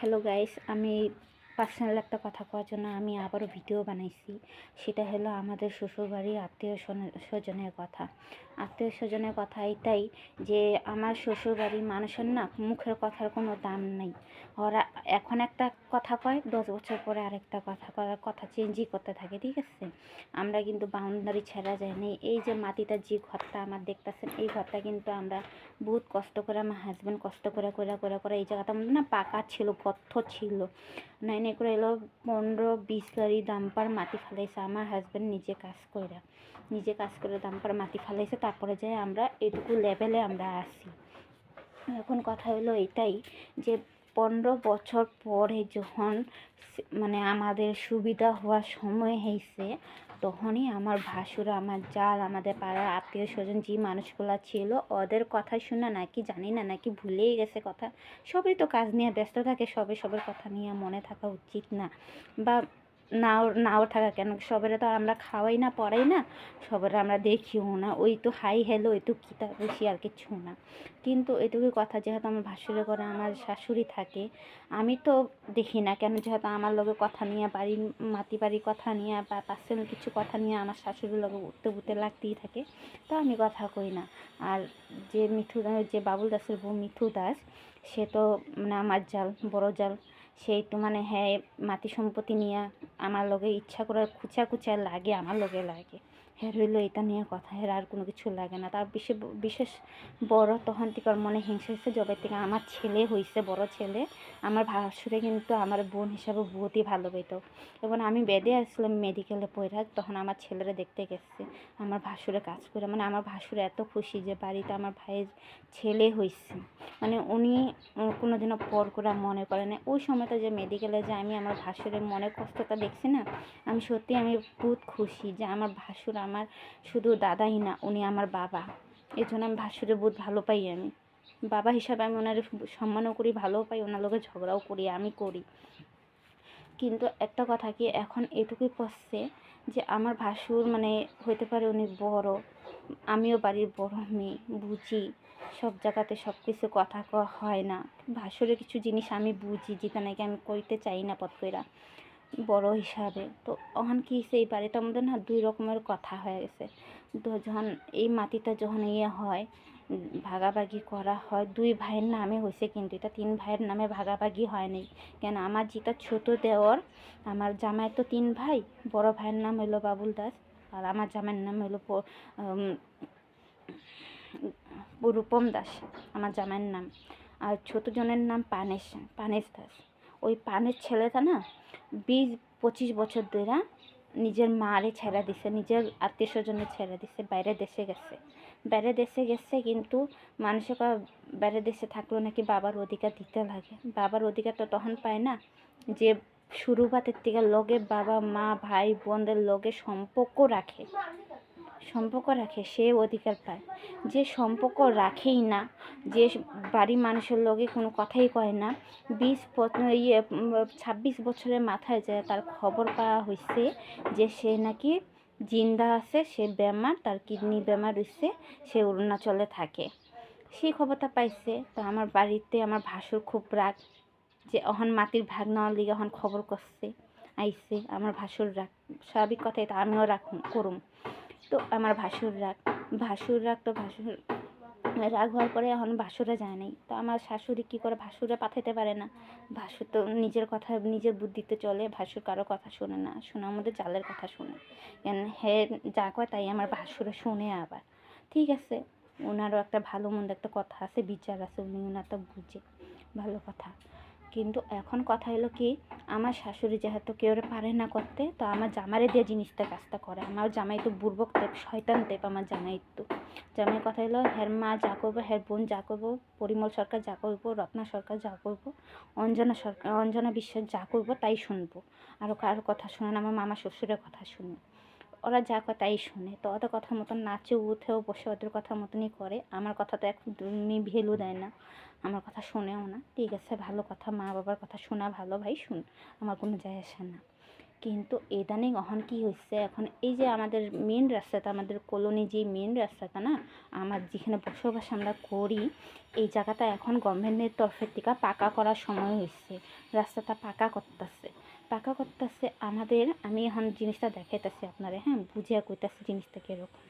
Hello guys, আমি personal একটা কথা কওয়ার জন্য আমি আবারও ভিডিও বানাইছি। সেটা হলো আমাদের শ্বশুরবাড়ির আত্মীয় স্বজনের কথা। আত্মীয় স্বজনের কথা এটাই যে আমার শ্বশুরবাড়ির মানুষের না মুখের কথার কোনো দাম নেই। ওরা এখন একটা কথা কয়, 10 বছর পরে আরেকটা কথা চেঞ্জই করতে থাকে, ঠিক আছে। আমরা কিন্তু বাউন্ডারি ছেড়া যায়নি। এই যে মাটিটা যে ঘরটা আমার দেখতেছেন, এই ঘরটা কিন্তু আমরা বহুত কষ্ট করে, আমার হাজব্যান্ড কষ্ট করে করে এই জায়গাটার মধ্যে না পাকা ছিল, গর্ত ছিল, নাইনে করে এলো 15-20 গাড়ি ডাম্পার মাটি ফেলাইছে আমার হাজব্যান্ড নিজে কাজ করে ডাম্পার মাটি ফেলাইছে। তারপরে যে আমরা এটুকু লেভেলে আমরা আসি। এখন কথা হলো এটাই যে 15 বছর পরে যখন মানে আমাদের সুবিধা হওয়ার সময় হয়েছে, তখনই আমার ভাসুর, আমার জাল, আমাদের পাড়ার আত্মীয় স্বজন যে মানুষগুলো ছিল, ওদের কথা শুনে নাকি জানি না, নাকি ভুলেই গেছে কথা। সবই তো কাজ নিয়ে ব্যস্ত থাকে, সবের কথা নিয়ে মনে থাকা উচিত না, বা নাও থাকা কেন, সবের তো আমরা খাওয়াই না, পড়াই না, সবের আমরা দেখিও না। ওই তো হাই হ্যালো, ওই তো কিতা বেশি আর কিছু না। কিন্তু এটুকুই কথা, যেহেতু আমার ভাসুরের ঘরে আমার শাশুড়ি থাকে, আমি তো দেখি না কেন, যেহেতু আমার লগে কথা নিয়ে মাটি বাড়ির কথা নিয়ে বা পার্সোনাল কিছু কথা নিয়ে আমার শাশুড়ির লগে উঠতে লাগতেই থাকে, তো আমি কথা কই না। আর যে যে বাবুল দাসের বউ মিঠু দাস, সে তো মানে আমার জাল, বড় জাল, সেই তো মানে হ্যাঁ মাটি সম্পত্তি নিয়ে আমার লগে ইচ্ছা করে খুচা লাগে, আমার লগে লাগে। হ্যাঁ রইলো এটা নিয়ে কথা, হ্যাঁ আর কোনো কিছু লাগে না। তার বিশেষ বড় তখন থেকে মনে হিংসা হয়েছে, জবের থেকে আমার ছেলে হয়েছে, বড় ছেলে। আমার ভাসুরে কিন্তু আমার বোন হিসাবে বহুতই ভালো পেতো। এবং আমি বেডে আসলাম মেডিকেলে পড়া, তখন আমার ছেলেরা দেখতে গেছে আমার ভাসুরে কাজ করে। মানে আমার ভাসুরে এত খুশি যে বাড়িতে আমার ভাইয়ের ছেলে হয়েছে, মানে উনি কোনোদিনও পর করে মনে করে না। ওই সময়টা যে মেডিকেলে যে আমি আমার ভাসুরের মনের কষ্টটা দেখছি না, আমি সত্যি আমি বহুত খুশি যে আমার ভাসুর আমার শুধু দাদাই না, উনি আমার বাবা। এই জন্য আমি ভাসুরে বহুত ভালো পাই। আমি বাবা হিসাবে আমি ওনার সম্মানও করি, ভালোও পাই, ওনার লোকের ঝগড়াও করি, আমি করি। কিন্তু একটা কথা কি, এখন এটুকুই পড়ছে যে আমার ভাসুর মানে হইতে পারে উনি বড়, আমিও বাড়ির বড় মেয়ে, বুঝি সব জায়গাতে সব কিছু কথা কওয়া হয় না। ভাসুরের কিছু জিনিস আমি বুঝি, যেটা নাকি আমি কইতে চাই না পথ কইরা বড় হিসাবে। তো এখন কি হয়েছে, এই বাড়িটার মধ্যে না 2 রকমের কথা হয়ে গেছে। তো যখন এই মাটিটা যখন হয়, ভাগাভাগি করা হয় 2 ভাইয়ের নামে হয়েছে, কিন্তু এটা 3 ভাইয়ের নামে ভাগাভাগি হয়নি। কেন, আমার যেটা ছোট দেওর, আমার জামাই তো 3 ভাই, বড় ভাইয়ের নাম হলো বাবুল দাস, আর আমার জামাইয়ের নাম হলো রূপম দাস, আমার জামাইয়ের নাম। আর ছোট জনের নাম পানেশ দাস। ওই পানের ছেলেটা না 20-25 বছর ধরে নিজের মারে ছেড়ে দিছে, নিজের আত্মীয় স্বজনের ছেড়ে দিছে, বাইরে দেশে গেছে। কিন্তু মানুষের বাইরে দেশে থাকলেও নাকি বাবার অধিকার দিতে লাগে। বাবার অধিকার তো তখন পায় না যে শুরুবাতের থেকে লগে বাবা মা ভাই বোনদের লগে সম্পর্ক রাখে, সে অধিকার পায়। যে সম্পর্ক রাখেই না, যে বাড়ির মানুষের লগে কোনো কথাই কয় না, 26 বছরের মাথায় যায় তার খবর পাওয়া হয়েছে যে সে নাকি জিন্দা আছে, সে বেমার, তার কিডনি বেমার হয়েছে, সে অরুণাচলে থাকে। সেই খবরটা পাইছে। তো আমার বাড়িতে আমার ভাসুর খুব রাগ, যে অহন মাটির ভাগ নেওয়ার লিগে অহন খবর করছে, আইছে। আমার ভাসুর রাগ, স্বাভাবিক কথাই, তো আমিও রাগ করুম। তো আমার ভাসুর রাগ তো ভাসুর রাগ হওয়ার পরে এখন ভাসুরে যায় নাই। তো আমার শাশুড়ি কী করে, ভাসুরে পাঠাইতে পারে না। ভাসুর তো নিজের কথা, নিজের বুদ্ধিতে চলে, ভাসুর কারো কথা শোনে না, শোনার মধ্যে জালের কথা শোনে। কেন, হে যা কয় তাই আমার ভাসুরে শোনে। আবার ঠিক আছে, ওনারও একটা ভালো মন্দ একটা কথা আছে, বিচার আছে, উনি ওনারটা বুঝে, ভালো কথা। কিন্তু এখন কথা হলো কি, আমার শাশুড়ি যেহেতু কেউ পারে না করতে, তো আমার জামাইরে দিয়ে জিনিসটা কাজটা করে। আমার জামাই তো বুর্বক টাইপ, শয়তান টাইপ আমার জামাই। তো জামাই কথা হলো, হের মা যা করবো, হের বোন যা করবো, পরিমল সরকার যা করবো, রত্না সরকার যা করবো, অঞ্জনা বিশ্বাস যা করবো তাই শুনবো। আরও কারোর কথা শুনে না, আমার মামা শ্বশুরের কথা শুনে, ওরা যা কয় তাই শুনে। তো ওদের কথা মতন নাচে উঠেও বসে ওদের কথা মতনই করে। আমার কথা তো এখন ভ্যালু দেয় না, আমার কথা শোনেও না। ঠিক আছে, ভালো কথা, মা বাবার কথা শোনা ভালো, ভাই শুন, আমার কোনো যায় আসে না। কিন্তু ইদানিং এখন কি হচ্ছে, এখন এই যে আমাদের মেন রাস্তাটা, আমাদের কলোনি যে মেন রাস্তাটা না, আমার যেখানে বসবাস আমরা করি, এই জায়গাটা এখন গভর্নমেন্টের তরফের থেকে পাকা করার সময় হচ্ছে। রাস্তাটা পাকা করতেছে আমাদের। আমি এখন জিনিসটা দেখাইতেছি আপনারে, হ্যাঁ, বুঝিয়া কইতাছি জিনিসটা কীরকম।